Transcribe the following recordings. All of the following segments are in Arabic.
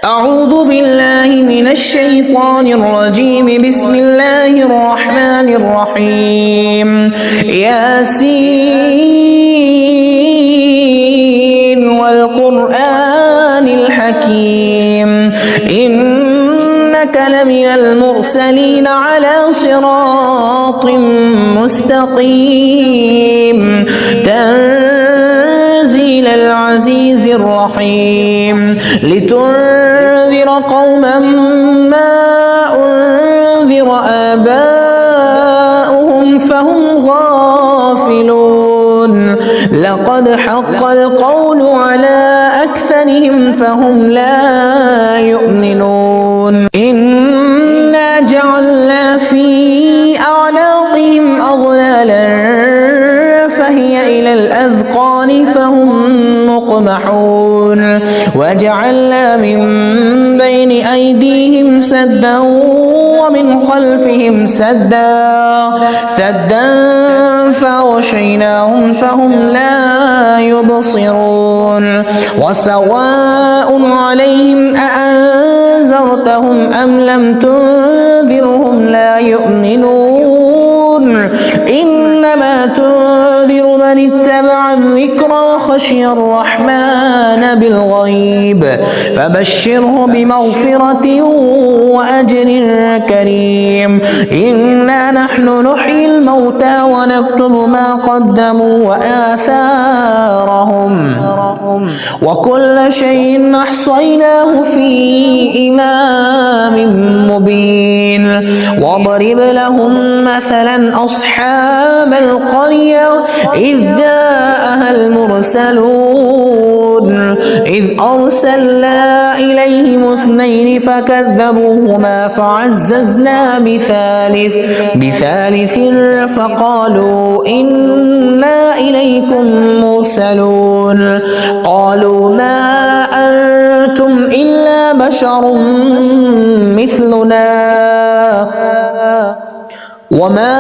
أعوذ بالله من الشيطان الرجيم. بسم الله الرحمن الرحيم. ياسين والقرآن الحكيم إنك لمن المرسلين على صراط مستقيم تنزيل العزيز الرحيم لتنذر قوما ما أنذر آباؤهم فهم غافلون لقد حق القول على أكثرهم فهم لا يؤمنون إنا جعلنا في أعناقهم أغلالا فهي إلى الأذقان فهم مقمحون وجعلنا من بين أيديهم سدا ومن خلفهم سدا فغشيناهم فهم لا يبصرون وسواء عليهم أأنذرتهم أم لم تنذرهم لا يؤمنون إنما تنذر من اتبع الذكر وخشي الرحمن بالغيب فبشره بمغفرة وأجر كريم إنا نحن نحيي الموتى ونكتب ما قدموا وآثارهم وكل شيء أحصيناه في إمام مبين واضرب لهم مثلا أصحاب القرية إذ جاءها المرسلون إذ أرسلنا إليهم اثنين فكذبوهما فعززنا بثالث فقالوا إنا إليكم مرسلون قالوا ما أنتم إلا بشر مثلنا وما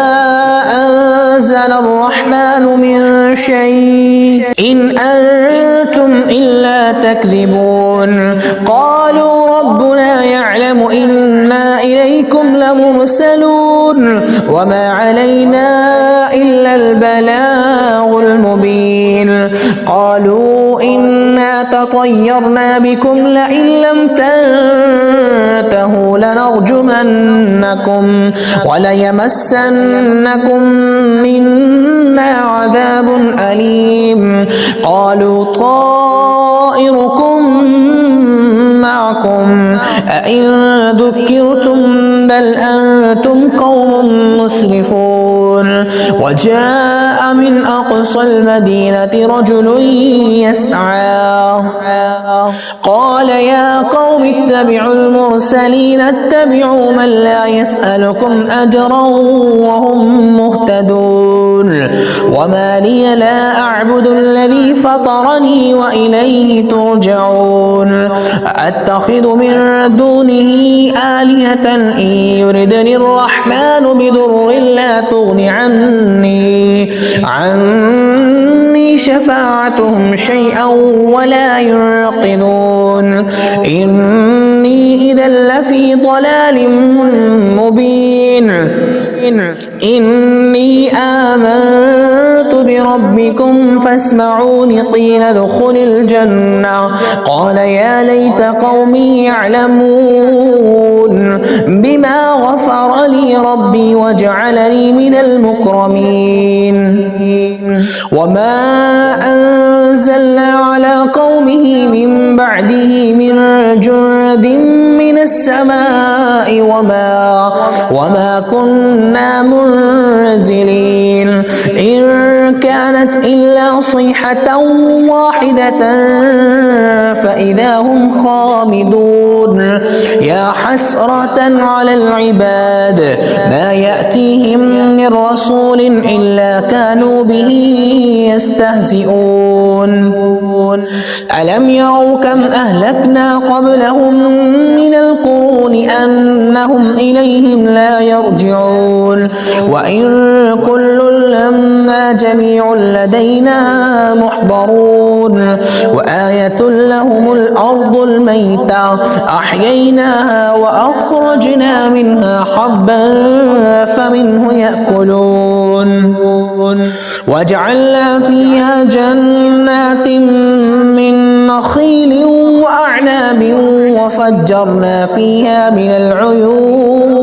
أنزل الرحمن من شيء إن أنتم إلا تكذبون قالوا ربنا يعلم إنا إليكم لمرسلون وما علينا إلا البلاغ المبين قالوا إنا تطيرنا بكم لئن لم تنتهوا لنرجمنكم وليمسنكم منا عذاب أليم قالوا طائركم معكم أئن ذكرتم بل أنتم قوم مسرفون وجاء من أقصى المدينة رجل يسعى قال يا قوم اتبعوا المرسلين اتبعوا من لا يسألكم أجرا وهم مهتدون وما لي لا أعبد الذي فطرني وإليه ترجعون أتخذ من دونه آلهة إن يردني الرحمن بضر لا تغن عني شفاعتهم شيئا ولا ينقذون إني إذا لفي ضلال مبين إني آمنت بربكم فاسمعون قيل ادخل الجنة قال يا ليت قومي يعلمون بما غفر لي ربي وجعلني من المكرمين وما أنزلنا على قومه من بعده من جند من السماء وما كنا منزلين إن كانت إلا صيحة واحدة فإذا هم خامدون يا حسرة على العباد ما يأتيهم من رسول إلا كانوا به يستهزئون ألم يروا كم أهلكنا قبلهم من القرون أنهم إليهم لا يرجعون وإن كل لما جميع لدينا محضرون وآية لهم الأرض الميتة أحييناها وأخرجنا منها حبا فمنه يأكلون وجعلنا فيها جنات من نخيل وأعناب وفجرنا فيها من العيون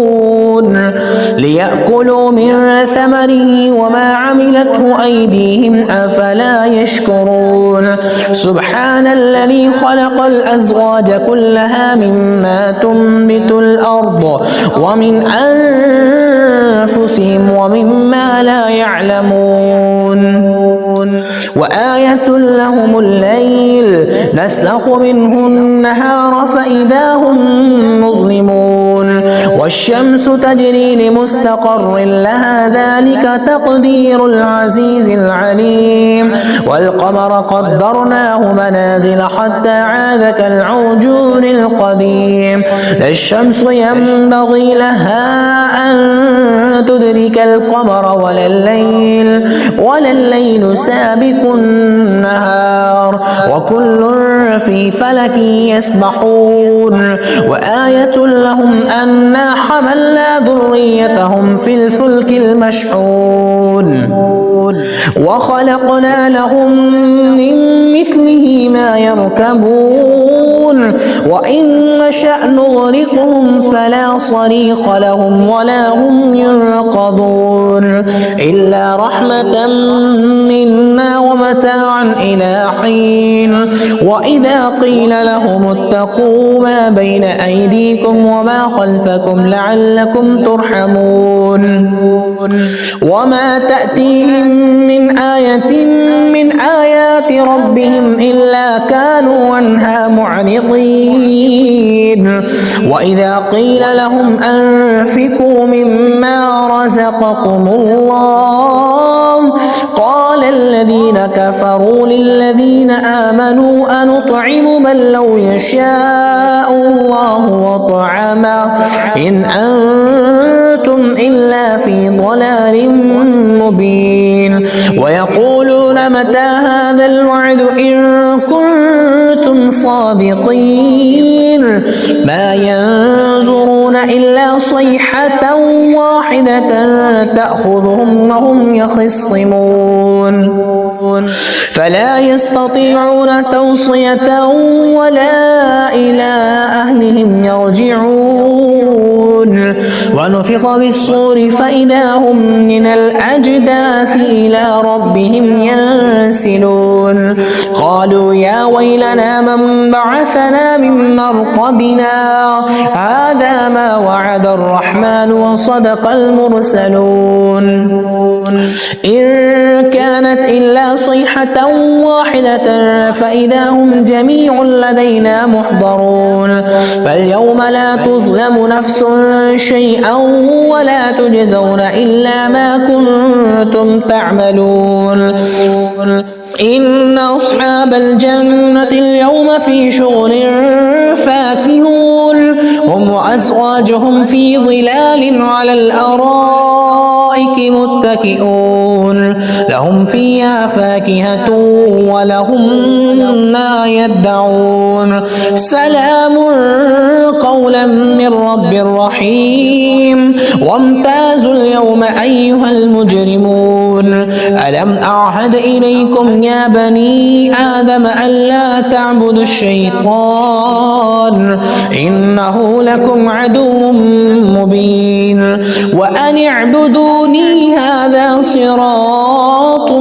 ليأكلوا من ثمره وما عملته أيديهم أفلا يشكرون سبحان الذي خلق الأزواج كلها مما تنبت الأرض ومن أنفسهم ومما لا يعلمون وآية لهم الليل نسلخ منه النهار فإذا هم مظلمون والشمس تجري لمستقر لها ذلك تقدير العزيز العليم والقمر قدرناه منازل حتى عاد كالعرجون القديم لا الشمس ينبغي لها أن تدرك القمر ولا الليل سابق النهار وكل في فلك يسبحون وآية لهم أنا حملنا ذريتهم في الفلك المشحون وخلقنا لهم من مثله ما يركبون وإن نشأ نغرقهم فلا صريخ لهم ولا هم ينقذون إلا رحمة منا ومتاعا إلى حين وإذا قيل لهم اتقوا ما بين أيديكم وما خلفكم لعلكم ترحمون وما تأتيهم من آية من آيات ربهم إلا كانوا عنها معرضين وإذا قيل لهم أنفقوا مما رزقكم الله قال الذين كفروا للذين آمنوا أنطعم من لو يشاء الله وطعمه إن أنتم إلا في ضلال مبين ويقولون متى هذا الوعد إن كنتم صادقين ما ينظرون إلا صيحة واحدة تأخذهم وهم يخصمون فلا يستطيعون توصية ولا إلى أهلهم يرجعون ونفخ بالصور فإذا هم من الأجداث إلى ربهم ينسلون قالوا يا ويلنا من بعثنا من مرقدنا هذا ما وعد الرحمن وصدق المرسلون إن كانت إلا صيحة واحدة فإذا هم جميع لدينا محضرون فاليوم لا تظلم نفس شيئا ولا تجزون إلا ما كنتم تعملون إن أصحاب الجنة اليوم في شغل فاكهون هم وأزواجهم في ظلال على الأرائك متكئون لهم فيها فاكهة ولهم ما يدعون سلام قولا من رب رحيم وامتازوا اليوم أيها المجرمون ألم أعهد إليكم يا بني آدم ألا تعبدوا الشيطان إنه لكم عدو مبين وأن اعبدوني هذا صراط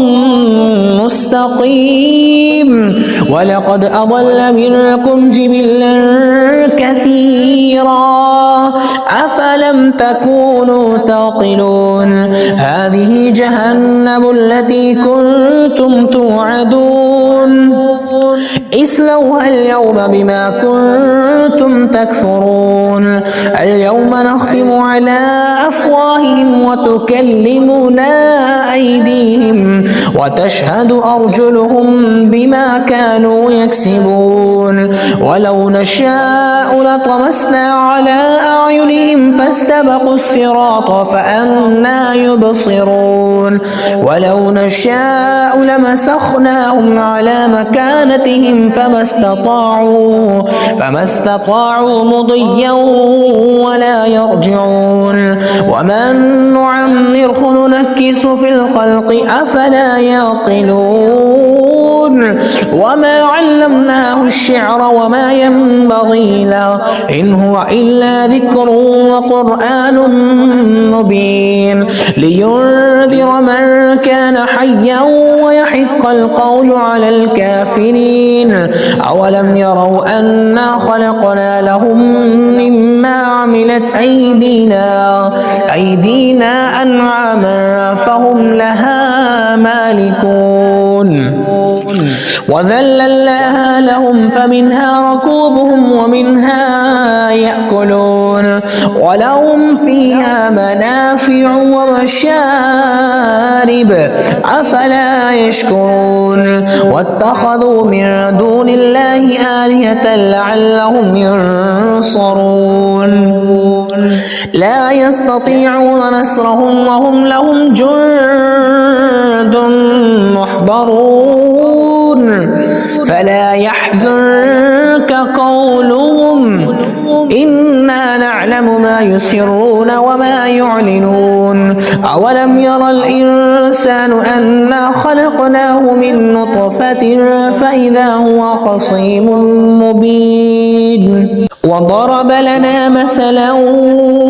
مستقيم ولقد أضل منكم جبلا كثيرا أفلم تكونوا تعقلون هذه جهنم التي كنتم توعدون اصلوها اليوم بما كنتم كنتم تكفرون اليوم نختم على أفواههم وتكلمنا أيديهم وتشهد أرجلهم بما كانوا يكسبون ولو نشاء لطمسنا على أعينهم فاستبقوا الصراط فأنى يبصرون ولو نشاء لمسخناهم على مكانتهم فما استطاعوا مضيا ولا يرجعون ومن نعمره ننكس في الخلق أفلا يعقلون وما علمناه الشعر وما ينبغي له إن هو إلا ذكر وقرآن مبين لينذر من كان حيا ويحق القول على الكافرين أولم يروا أنا خلقنا لهم مما عملت أيدينا أنعاما فهم لها مالكون وذللناها لهم فمنها ركوبهم ومنها يأكلون ولهم فيها منافع ومشارب أفلا يشكرون واتخذوا من دون الله آلهة لعلهم ينصرون لا يستطيعون نصرهم وهم لهم جند محضرون فلا يحزنك قولهم إنا نعلم ما يسرون وما يعلنون أولم ير الإنسان أنا خلقناه من نطفة فإذا هو خصيم مبين وضرب لنا مثلا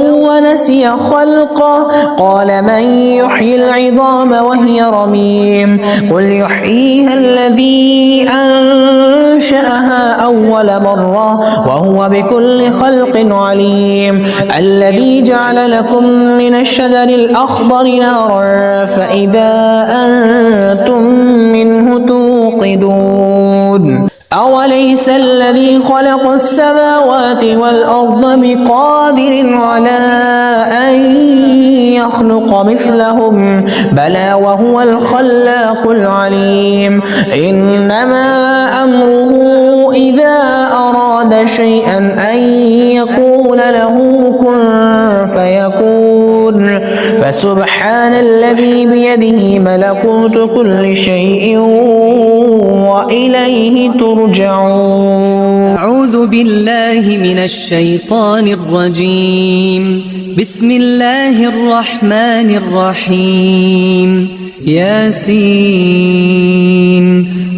ونسي خلقه قال من يحيي العظام وهي رميم قل يحييها الذي أنشأها أول مرة وهو بكل خلق عليم الذي جعل لكم من الشجر الأخضر نارا فإذا أنتم منه توقدون أوليس الذي خلق السماوات والأرض بقادر على أن يخلق مثلهم بلى وهو الخلاق العليم إنما أمره إذا أراد شيئا أن يقول له كن فيكون فسبحان الذي بيده ملكوت كل شيء وإليه ترجعون. أعوذ بالله من الشيطان الرجيم. بسم الله الرحمن الرحيم. ياسين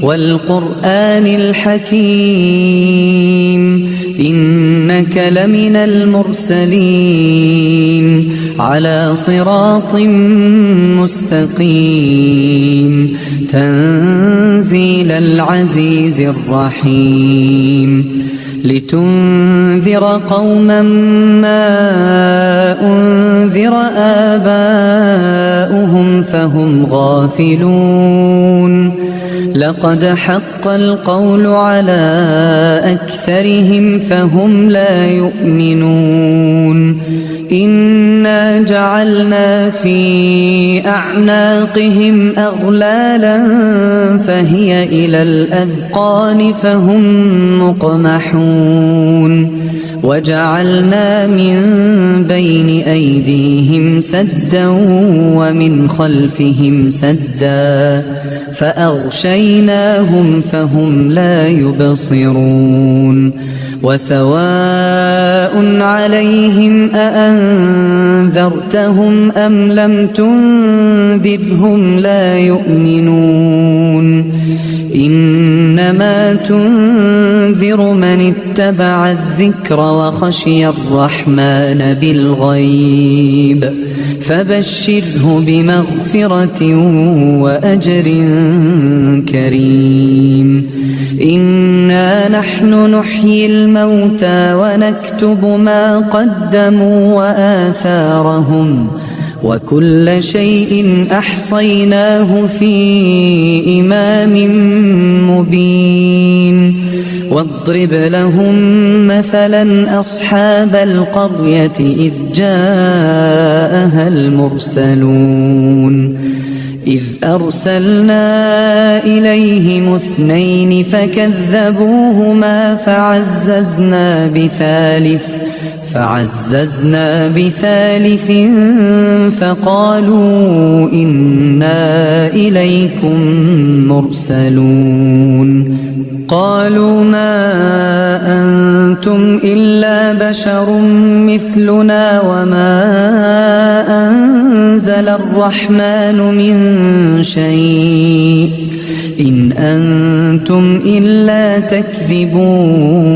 والقرآن الحكيم إنك لمن المرسلين على صراط مستقيم تنزيل العزيز الرحيم لتنذر قوما ما أنذر آباؤهم فهم غافلون لقد حق القول على أكثرهم فهم لا يؤمنون إنا جعلنا في أعناقهم أغلالا فهي إلى الأذقان فهم مقمحون وجعلنا من بين أيديهم سدا ومن خلفهم سدا فأغشيناهم فهم لا يبصرون وسواء عليهم أأنذرتهم أم لم تنذرهم لا يؤمنون إنما تنذر من اتبع الذكر وخشي الرحمن بالغيب فبشره بمغفرة وأجر كريم إنا نحن نحيي الموتى ونكتب ما قدموا وآثارهم وكل شيء أحصيناه في إمام مبين واضرب لهم مثلا أصحاب القرية إذ جاءها المرسلون إذ أرسلنا إليهم 2 فكذبوهما فعززنا بثالث فقالوا إنا إليكم مرسلون قالوا ما أنتم إلا بشر مثلنا وما أنزل الرحمن من شيء إن أنتم إلا تكذبون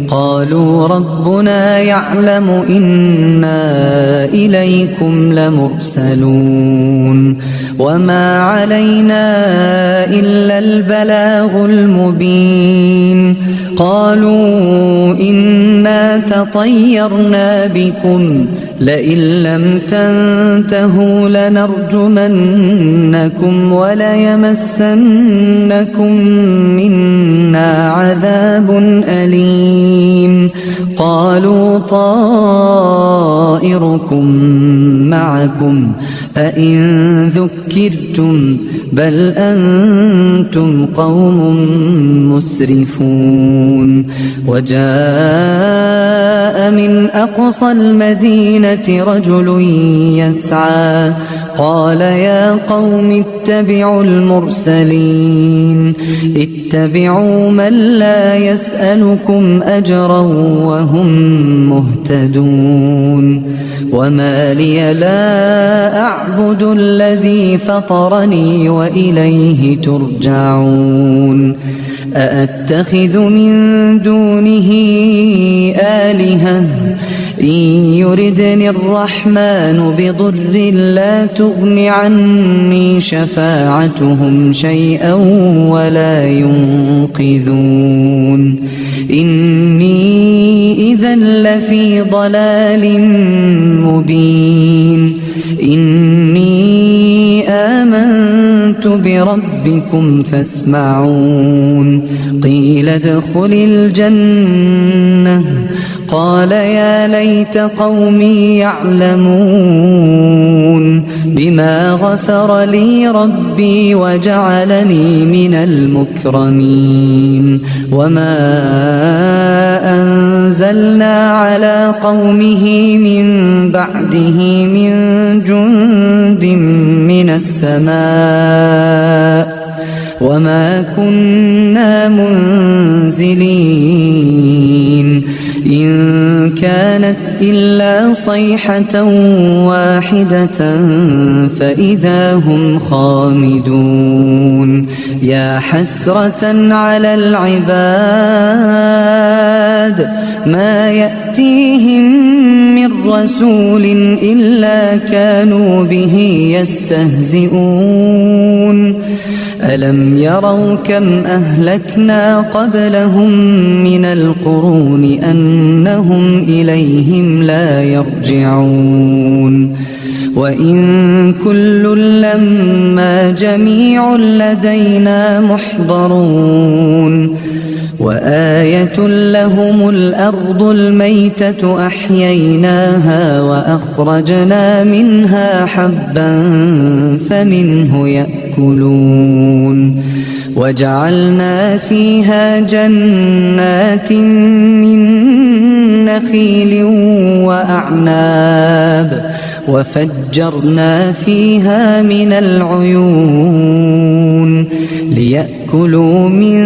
قالوا ربنا يعلم إنا إليكم لمرسلون وما علينا إلا البلاغ المبين قالوا إنا تطيرنا بكم لئن لم تنتهوا لنرجمنكم وليمسنكم منا عذاب أليم قالوا طائركم معكم أئن ذكرتم بل أنتم قوم مسرفون وجاء من أقصى المدينة رجل يسعى قال يا قوم اتبعوا المرسلين اتبعوا من لا يسألكم أجرا وهم مهتدون وما لي لا أعبد الذي فطرني وإليه ترجعون أأتخذ من دونه آلهة إن يردني الرحمن بضر لا تغن عني شفاعتهم شيئا ولا ينقذون إني إذا لفي ضلال مبين إني آمنت بربكم فاسمعون قيل ادخل الجنة قال يا ليت قومي يعلمون بما غفر لي ربي وجعلني من المكرمين وما أنزلنا على قومه من بعده من جند من السماء وما كنا منزلين إن كانت إلا صيحة واحدة فإذا هم خامدون يا حسرة على العباد ما يأتيهم من رسول إلا كانوا به يستهزئون ألم يروا كم أهلكنا قبلهم من القرون أنهم إليهم لا يرجعون وإن كل لما جميع لدينا محضرون وآية لهم الأرض الميتة أحييناها وأخرجنا منها حبا فمنه يأكلون وجعلنا فيها جنات من نخيل وأعناب وفجرنا فيها من العيون ليأكلوا من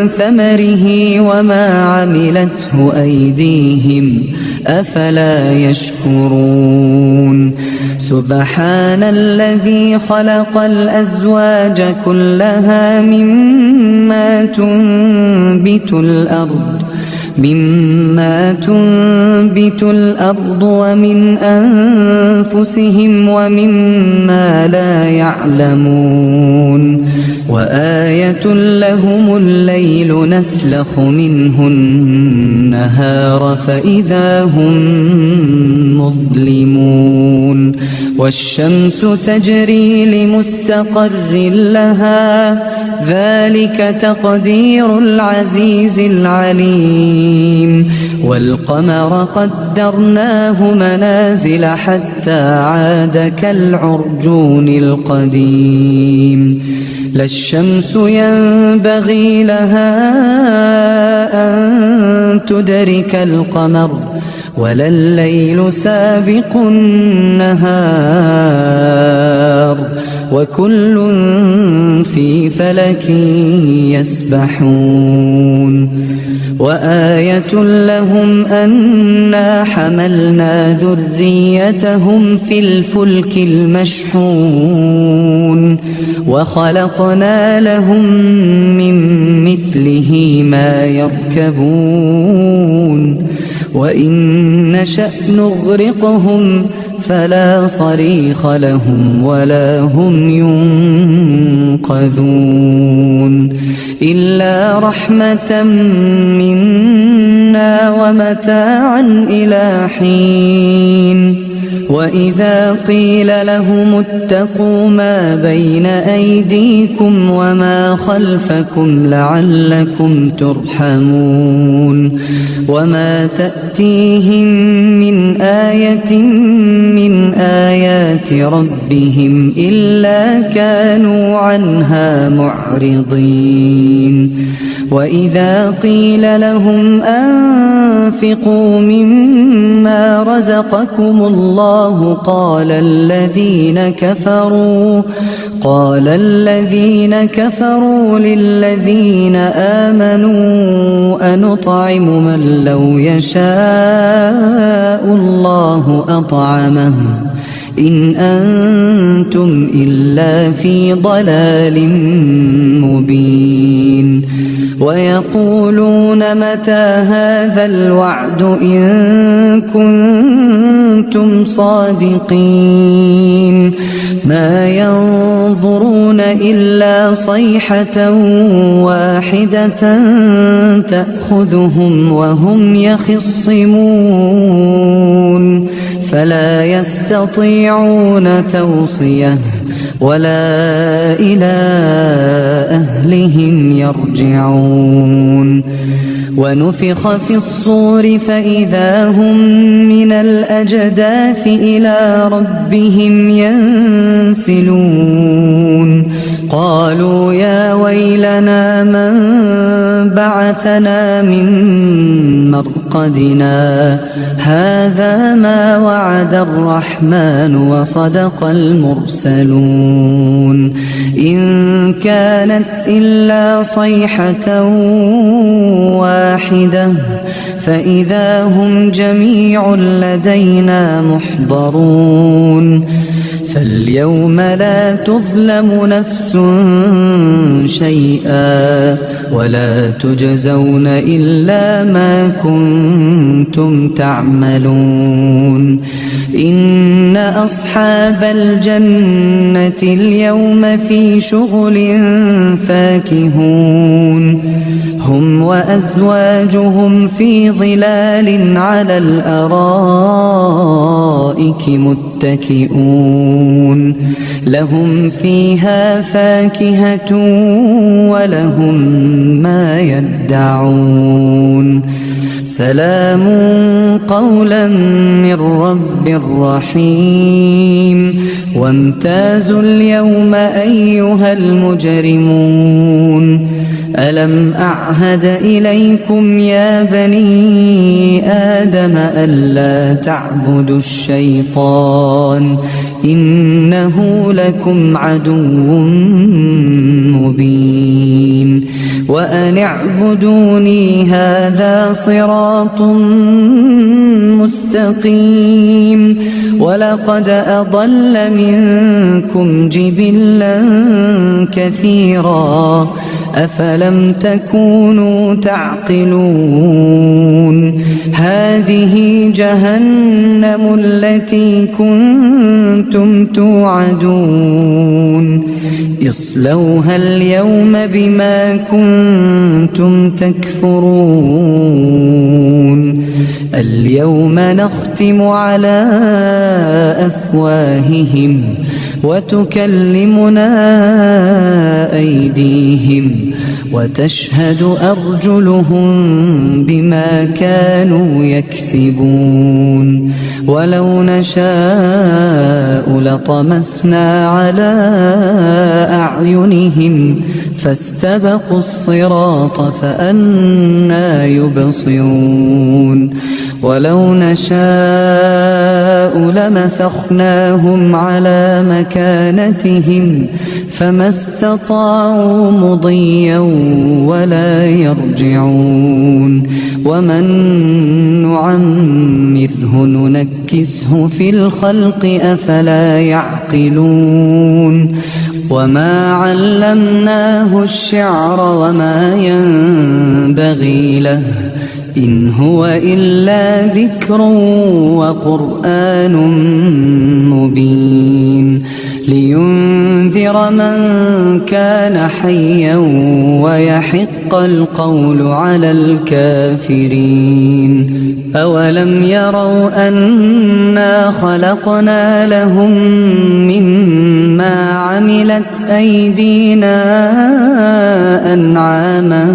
ثمره وما عملته أيديهم أفلا يشكرون سبحان الذي خلق الأزواج كلها مما تنبت الأرض ومن أنفسهم ومما لا يعلمون وآية لهم الليل نسلخ منه النهار فإذا هم مظلمون والشمس تجري لمستقر لها ذلك تقدير العزيز العليم والقمر قدرناه منازل حتى عاد كالعرجون القديم لا الشمس ينبغي لها أن تدرك القمر ولا الليل سابق النهار وكل في فلك يسبحون وآية لهم أنا حملنا ذريتهم في الفلك المشحون وخلقنا لهم من مثله ما يركبون وإن نشأ نغرقهم فلا صريخ لهم ولا هم ينقذون إلا رحمة منا ومتاعا إلى حين وإذا قيل لهم اتقوا ما بين أيديكم وما خلفكم لعلكم ترحمون وما تأتيهم من آية من آيات ربهم إلا كانوا عنها معرضين وإذا قيل لهم أنفقوا مما رزقكم الله قال الذين كفروا للذين آمنوا أنطعم من لو يشاء الله أطعمه إن أنتم إلا في ضلال مبين ويقولون متى هذا الوعد إن كنتم صادقين ما ينظرون إلا صيحة واحدة تأخذهم وهم يخصمون فلا يستطيعون توصية ولا إلى أهلهم يرجعون ونفخ في الصور فإذا هم من الأجداث إلى ربهم ينسلون قالوا يا ويلنا من بعثنا من مرقدنا هذا ما وعد الرحمن وصدق المرسلون إن كانت إلا صيحة واحدة فإذا هم جميع لدينا محضرون فاليوم لا تظلم نفس شيئا ولا تجزون إلا ما كنتم تعملون إن أصحاب الجنة اليوم في شغل فاكهون هم وأزواجهم في ظلال على الأرائك متكئون لهم فيها فاكهة ولهم ما يدعون سلام قولا من رب رحيم وامتازوا اليوم أيها المجرمون ألم أعهد إليكم يا بني آدم ألا تعبدوا الشيطان إنه لكم عدو مبين وأن اعبدوني هذا صراط مستقيم ولقد أضل منكم جبلا كثيرا أفلم تكونوا تعقلون هذه جهنم التي كنتم توعدون اصلوها اليوم بما كنتم تكفرون اليوم نختم على أفواههم وتكلمنا أيديهم وتشهد أرجلهم بما كانوا يكسبون ولو نشاء لطمسنا على أعينهم فاستبقوا الصراط فأنى يبصرون ولو نشاء لمسخناهم على مكانتهم فما استطاعوا مضيا ولا يرجعون ومن نعمره ننكسه في الخلق أفلا يعقلون وما علمناه الشعر وما ينبغي له إن هو إلا ذكر وقرآن مبين لينذر من كان حيا ويحق القول على الكافرين أولم يروا أنا خلقنا لهم مما عملت أيدينا أنعاما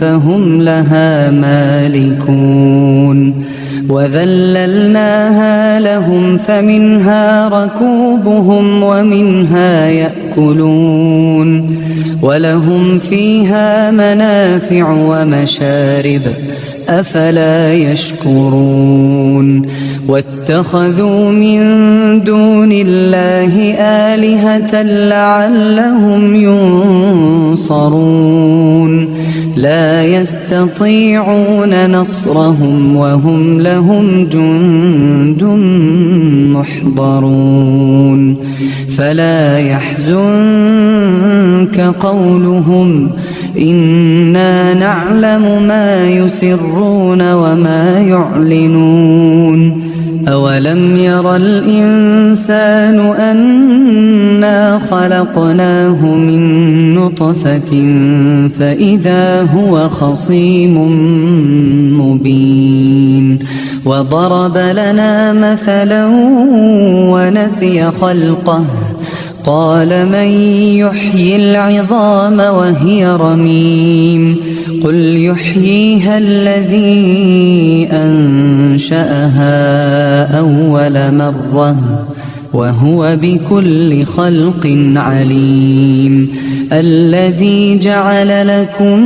فهم لها مالكون وذللناها لهم فمنها ركوبهم ومنها يأكلون ولهم فيها منافع ومشارب أفلا يشكرون واتخذوا من دون الله آلهة لعلهم ينصرون لا يستطيعون نصرهم وهم لهم جند محضرون فلا يحزنك قولهم إنا نعلم ما يسرون وما يعلنون أولم ير الإنسان أنا خلقناه من نطفة فإذا هو خصيم مبين وضرب لنا مثلا ونسي خلقه قال من يحيي العظام وهي رميم قل يحييها الذي أنشأها أول مرة وهو بكل خلق عليم الذي جعل لكم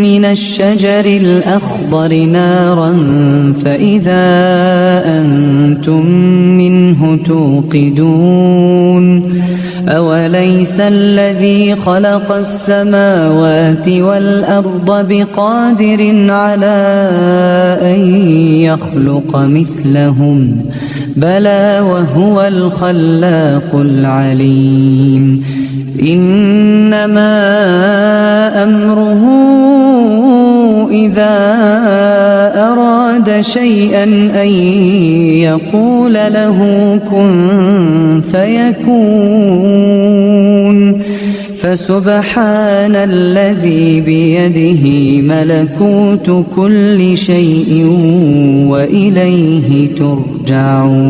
من الشجر الأخضر نارا فإذا أنتم منه توقدون أوليس الذي خلق السماوات والأرض بقادر على أن يخلق مثلهم بلى وهو الخلاق العليم إنما أمره إذا أراد شيئا أن يقول له كن فيكون فسبحان الذي بيده ملكوت كل شيء وإليه ترجعون.